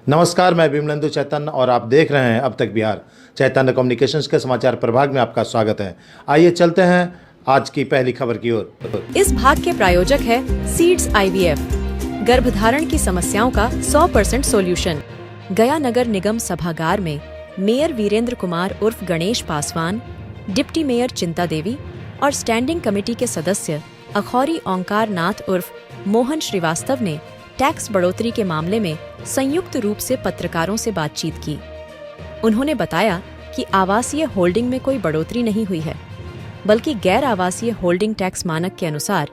नमस्कार, मैं विमलेंदु चैतन्य और आप देख रहे हैं अब तक बिहार। चैतन्य कम्युनिकेशंस के समाचार प्रभाग में आपका स्वागत है। आइए चलते हैं आज की पहली खबर की ओर। इस भाग के प्रायोजक है सीड्स IVF, गर्भधारण की समस्याओं का 100% सॉल्यूशन। गया नगर निगम सभागार में मेयर वीरेंद्र कुमार उर्फ गणेश पासवान, डिप्टी मेयर चिंता देवी और स्टैंडिंग कमेटी के सदस्य अखौरी ओंकार नाथ उर्फ मोहन श्रीवास्तव ने टैक्स बढ़ोतरी के मामले में संयुक्त रूप से पत्रकारों से बातचीत की। उन्होंने बताया कि आवासीय होल्डिंग में कोई बढ़ोतरी नहीं हुई है, बल्कि गैर आवासीय होल्डिंग टैक्स मानक के अनुसार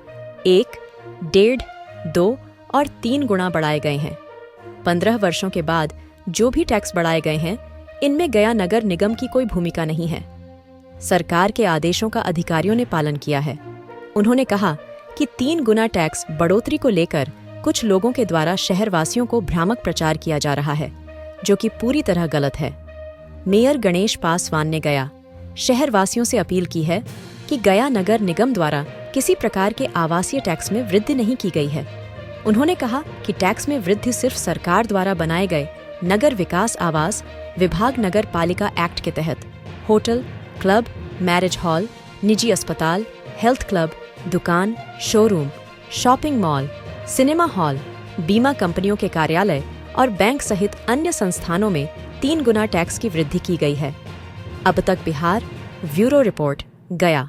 1, 1.5, 2 और 3 गुना बढ़ाए गए हैं। 15 वर्षों के बाद जो भी टैक्स बढ़ाए गए हैं, इनमें गया नगर निगम की कोई भूमिका नहीं है। सरकार के आदेशों का अधिकारियों ने पालन किया है। उन्होंने कहा कि 3 गुना टैक्स बढ़ोतरी को लेकर कुछ लोगों के द्वारा शहरवासियों को भ्रामक प्रचार किया जा रहा है, जो कि पूरी तरह गलत है। मेयर गणेश पासवान ने गया शहरवासियों से अपील की है कि गया नगर निगम द्वारा किसी प्रकार के आवासीय टैक्स में वृद्धि नहीं की गई है। उन्होंने कहा कि टैक्स में वृद्धि सिर्फ सरकार द्वारा बनाए गए नगर विकास आवास विभाग नगर पालिका एक्ट के तहत होटल, क्लब, मैरिज हॉल, निजी अस्पताल, हेल्थ क्लब, दुकान, showroom, shopping mall, cinema hall, बीमा कंपनियों के कार्यालय और बैंक सहित अन्य संस्थानों में 3 गुना टैक्स की वृद्धि की गई है। अब तक बिहार, ब्यूरो रिपोर्ट, गया।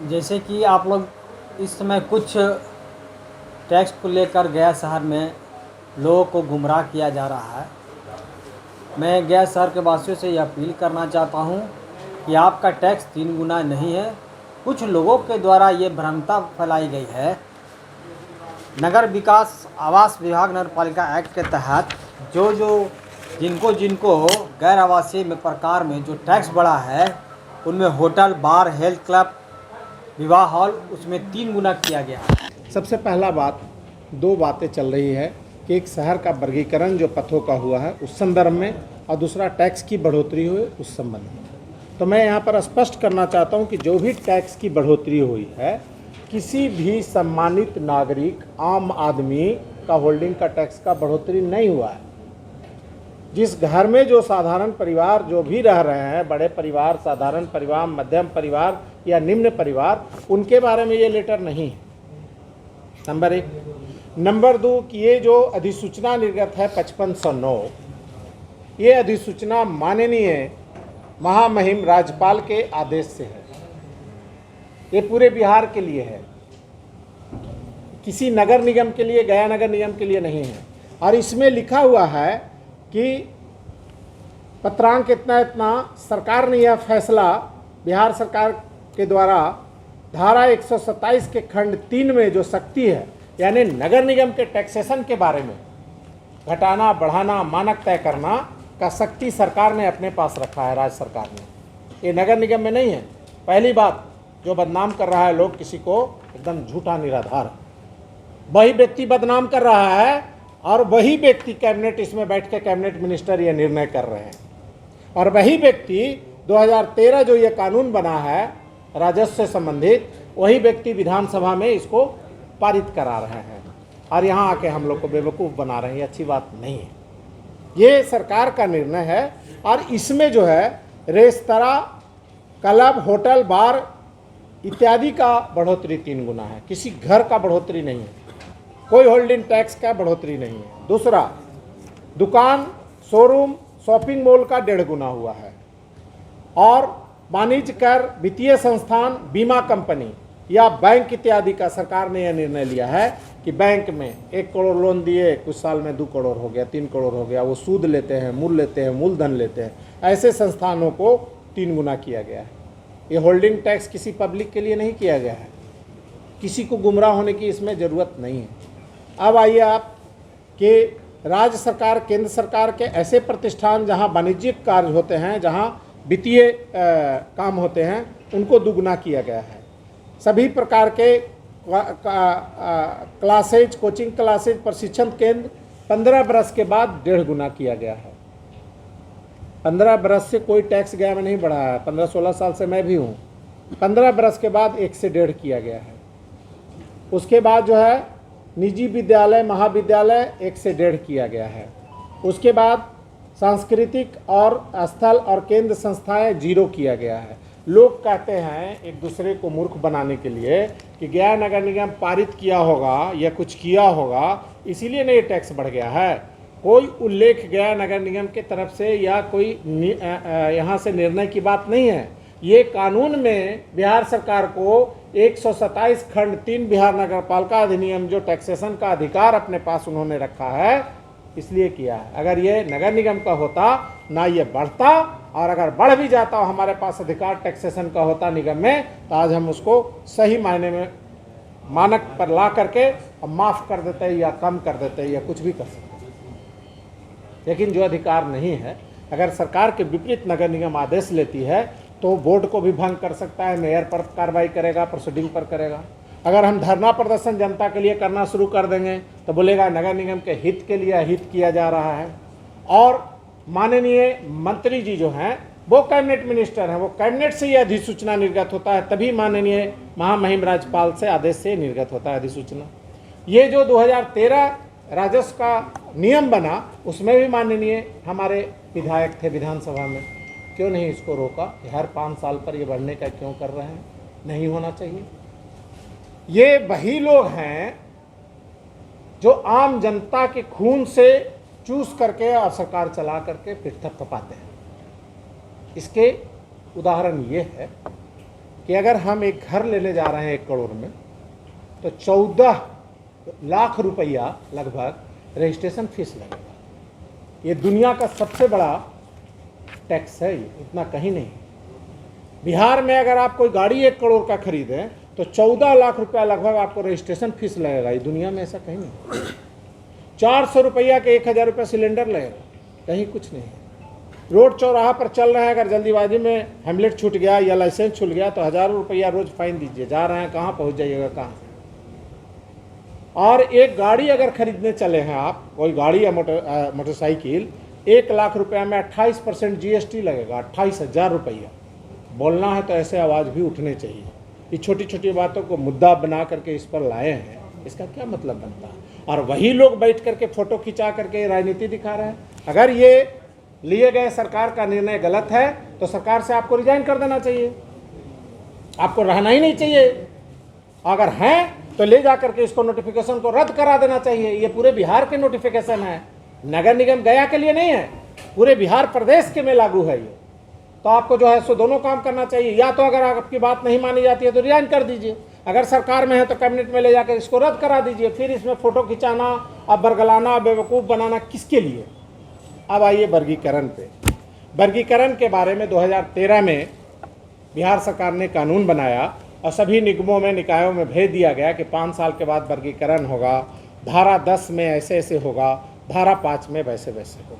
जैसे कि आप लोग इस समय कुछ टैक्स को लेकर गया शहर में लोगों को गुमराह किया जा रहा है। मैं गया शहर के वासियों से यह अपील करना चाहता हूं कि आपका टैक्स 3 गुना नहीं है। कुछ लोगों के द्वारा ये भ्रमता फैलाई गई है। नगर विकास आवास विभाग नगर पालिका एक्ट के तहत जिनको गैर आवासीय में प्रकार में जो टैक्स बढ़ा है, उनमें होटल, बार, हेल्थ क्लब, विवाह हॉल, उसमें 3 गुना किया गया है। सबसे पहला बात, 2 बातें चल रही है कि एक शहर का वर्गीकरण जो पथों का हुआ है उस संदर्भ में, और दूसरा टैक्स की बढ़ोतरी हुई उस संबंध में। तो मैं यहाँ पर स्पष्ट करना चाहता हूँ कि जो भी टैक्स की बढ़ोतरी हुई है, किसी भी सम्मानित नागरिक, आम आदमी का होल्डिंग का टैक्स का बढ़ोतरी नहीं हुआ है। जिस घर में जो साधारण परिवार जो भी रह रहे हैं, बड़े परिवार, साधारण परिवार, मध्यम परिवार या निम्न परिवार, उनके बारे में ये लेटर नहीं है, नंबर 1। नंबर 2 कि ये जो अधिसूचना निर्गत है 5509, ये अधिसूचना माननीय महामहिम राज्यपाल के आदेश से है। ये पूरे बिहार के लिए है, किसी नगर निगम के लिए, गया नगर निगम के लिए नहीं है। और इसमें लिखा हुआ है कि पत्रांक इतना इतना, सरकार ने यह फैसला बिहार सरकार के द्वारा धारा 127 के खंड 3 में जो शक्ति है, यानी नगर निगम के टैक्सेशन के बारे में घटाना, बढ़ाना, मानक तय करना का शक्ति सरकार ने अपने पास रखा है, राज्य सरकार ने। ये नगर निगम में नहीं है। पहली बात, जो बदनाम कर रहा है लोग किसी को, एकदम झूठा निराधार, वही व्यक्ति बदनाम कर रहा है और वही व्यक्ति कैबिनेट, इसमें बैठ के कैबिनेट मिनिस्टर ये निर्णय कर रहे हैं। और वही व्यक्ति 2013 जो ये कानून बना है राजस्व से संबंधित, वही व्यक्ति विधानसभा में इसको पारित करा रहे हैं और यहाँ आके हम लोग को बेवकूफ़ बना रहे हैं। ये अच्छी बात नहीं है। ये सरकार का निर्णय है और इसमें जो है रेस्तरां, क्लब, होटल, बार इत्यादि का बढ़ोतरी 3 गुना है। किसी घर का बढ़ोतरी नहीं है, कोई होल्डिंग टैक्स का बढ़ोतरी नहीं है। दूसरा, दुकान, शोरूम, शॉपिंग मॉल का 1.5 गुना हुआ है। और वाणिज्य कर, वित्तीय संस्थान, बीमा कंपनी या बैंक इत्यादि का सरकार ने यह निर्णय लिया है कि बैंक में 1 करोड़ लोन दिए, कुछ साल में 2 करोड़ हो गया, 3 करोड़ हो गया, वो सूद लेते हैं, मूलधन लेते हैं, ऐसे संस्थानों को 3 गुना किया गया है। ये होल्डिंग टैक्स किसी पब्लिक के लिए नहीं किया गया है, किसी को गुमराह होने की इसमें ज़रूरत नहीं है। अब आइए आप कि राज्य सरकार, केंद्र सरकार के ऐसे प्रतिष्ठान जहां वाणिज्यिक कार्य होते हैं, जहां वित्तीय काम होते हैं, उनको दुगुना किया गया है। सभी प्रकार के क्लासेज, कोचिंग क्लासेज, प्रशिक्षण केंद्र 15 बरस के बाद 1.5 गुना किया गया है। 15 बरस से कोई टैक्स गया में नहीं बढ़ा है। 15-16 साल से मैं भी हूँ। 15 बरस के बाद 1 से 1.5 किया गया है। उसके बाद जो है निजी विद्यालय, महाविद्यालय 1 से 1.5 किया गया है। उसके बाद सांस्कृतिक और स्थल और केंद्र संस्थाएं 0 किया गया है। लोग कहते हैं एक दूसरे को मूर्ख बनाने के लिए कि गया नगर निगम पारित किया होगा या कुछ किया होगा, इसीलिए नहीं टैक्स बढ़ गया है। कोई उल्लेख गया नगर निगम के तरफ से या कोई यहाँ से निर्णय की बात नहीं है। ये कानून में बिहार सरकार को 127 खंड 3 बिहार नगर पालिका अधिनियम जो टैक्सेशन का अधिकार अपने पास उन्होंने रखा है, इसलिए किया है। अगर ये नगर निगम का होता ना ये बढ़ता, और अगर बढ़ भी जाता और हमारे पास अधिकार टैक्सेशन का होता निगम में, तो आज हम उसको सही मायने में मानक पर ला करके माफ़ कर देते या कम कर देते या कुछ भी कर सकते। लेकिन जो अधिकार नहीं है, अगर सरकार के विपरीत नगर निगम आदेश लेती है तो बोर्ड को भी भंग कर सकता है, मेयर पर कार्रवाई करेगा, प्रोसीडिंग पर करेगा। अगर हम धरना प्रदर्शन जनता के लिए करना शुरू कर देंगे तो बोलेगा नगर निगम के हित के लिए अहित किया जा रहा है। और माननीय मंत्री जी जो हैं वो कैबिनेट मिनिस्टर हैं, वो कैबिनेट से ये अधिसूचना निर्गत होता है, तभी माननीय महामहिम राज्यपाल से आदेश से निर्गत होता है अधिसूचना। ये जो 2013 राजस्व का नियम बना, उसमें भी माननीय हमारे विधायक थे विधानसभा में, क्यों नहीं इसको रोका कि हर 5 साल पर ये बढ़ने का क्यों कर रहे हैं? नहीं होना चाहिए। ये वही लोग हैं जो आम जनता के खून से चूस करके और सरकार चला करके फिर थपथपाते हैं। इसके उदाहरण ये है कि अगर हम एक घर लेने जा रहे हैं 1 करोड़ में, तो 14 लाख रुपया लगभग रजिस्ट्रेशन फीस लगेगा। ये दुनिया का सबसे बड़ा टैक्स है, ये इतना कहीं नहीं। बिहार में अगर आप कोई गाड़ी 1 करोड़ का खरीदें तो 14 लाख रुपया लगभग आपको रजिस्ट्रेशन फीस लगेगा। ये दुनिया में ऐसा कहीं नहीं। 400 रुपया के 1000 रुपया सिलेंडर लगेगा, कहीं कुछ नहीं है। रोड चौराहा पर चल रहे हैं, अगर जल्दीबाजी में हेमलेट छूट गया या लाइसेंस छूट गया तो हज़ारों रुपया रोज फाइन दीजिए। जा रहे हैं कहाँ, पहुँच जाइएगा कहाँ। और एक गाड़ी अगर खरीदने चले हैं आप, कोई गाड़ी या मोटरसाइकिल, 1 लाख रुपया में 28% GST लगेगा, 28,000 रुपया। बोलना है तो ऐसे आवाज़ भी उठने चाहिए। ये छोटी छोटी बातों को मुद्दा बना करके इस पर लाए हैं, इसका क्या मतलब बनता है? और वही लोग बैठ करके फ़ोटो खिंचा करके राजनीति दिखा रहे हैं। अगर ये लिए गए सरकार का निर्णय गलत है तो सरकार से आपको रिजाइन कर देना चाहिए, आपको रहना ही नहीं चाहिए। अगर हैं तो ले जा करके इसको नोटिफिकेशन को रद्द करा देना चाहिए। ये पूरे बिहार के नोटिफिकेशन है, नगर निगम गया के लिए नहीं है, पूरे बिहार प्रदेश के में लागू है ये। तो आपको जो है सो दोनों काम करना चाहिए। या तो अगर आपकी बात नहीं मानी जाती है तो रिजाइन कर दीजिए, अगर सरकार में है तो कैबिनेट में ले जाकर इसको रद्द करा दीजिए। फिर इसमें फ़ोटो खिंचाना, अब बरगलाना, बेवकूफ़ बनाना किसके लिए? अब आइए वर्गीकरण पे। वर्गीकरण के बारे में 2013 में बिहार सरकार ने कानून बनाया और सभी निगमों में, निकायों में भेज दिया गया कि 5 साल के बाद वर्गीकरण होगा, धारा 10 में ऐसे ऐसे होगा, धारा 5 में वैसे वैसे होगा।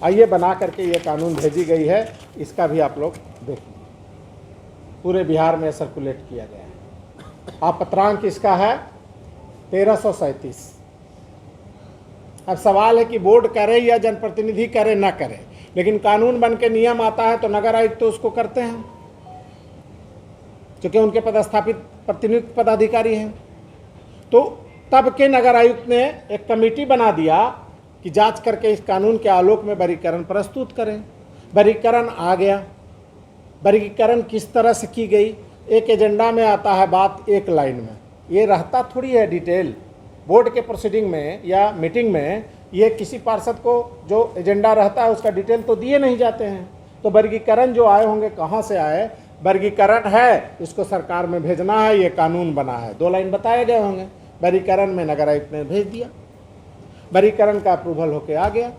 आइए बना करके ये कानून भेजी गई है, इसका भी आप लोग देखिए। पूरे बिहार में सर्कुलेट किया गया है। आपत्रांक इसका है 1337। अब सवाल है कि बोर्ड करे या जनप्रतिनिधि करे ना करे, लेकिन कानून बन के नियम आता है तो नगर आयुक्त तो उसको करते हैं, क्योंकि उनके पदस्थापित प्रतिनियुक्त पदाधिकारी हैं। तो तब के नगर आयुक्त ने एक कमेटी बना दिया कि जांच करके इस कानून के आलोक में वर्गीकरण प्रस्तुत करें। वर्गीकरण आ गया। वर्गीकरण किस तरह से की गई? एक एजेंडा में आता है बात, एक लाइन में। ये रहता थोड़ी है डिटेल। बोर्ड के प्रोसीडिंग में या मीटिंग में ये किसी पार्षद को जो एजेंडा रहता है उसका डिटेल तो दिए नहीं जाते हैं। तो वर्गीकरण जो आए होंगे कहाँ से आए? वर्गीकरण है, इसको सरकार में भेजना है, ये कानून बना है, 2 लाइन बताए गए होंगे। वर्गीकरण में नगर आयुक्त ने भेज दिया, वर्गीकरण का अप्रूवल होके आ गया।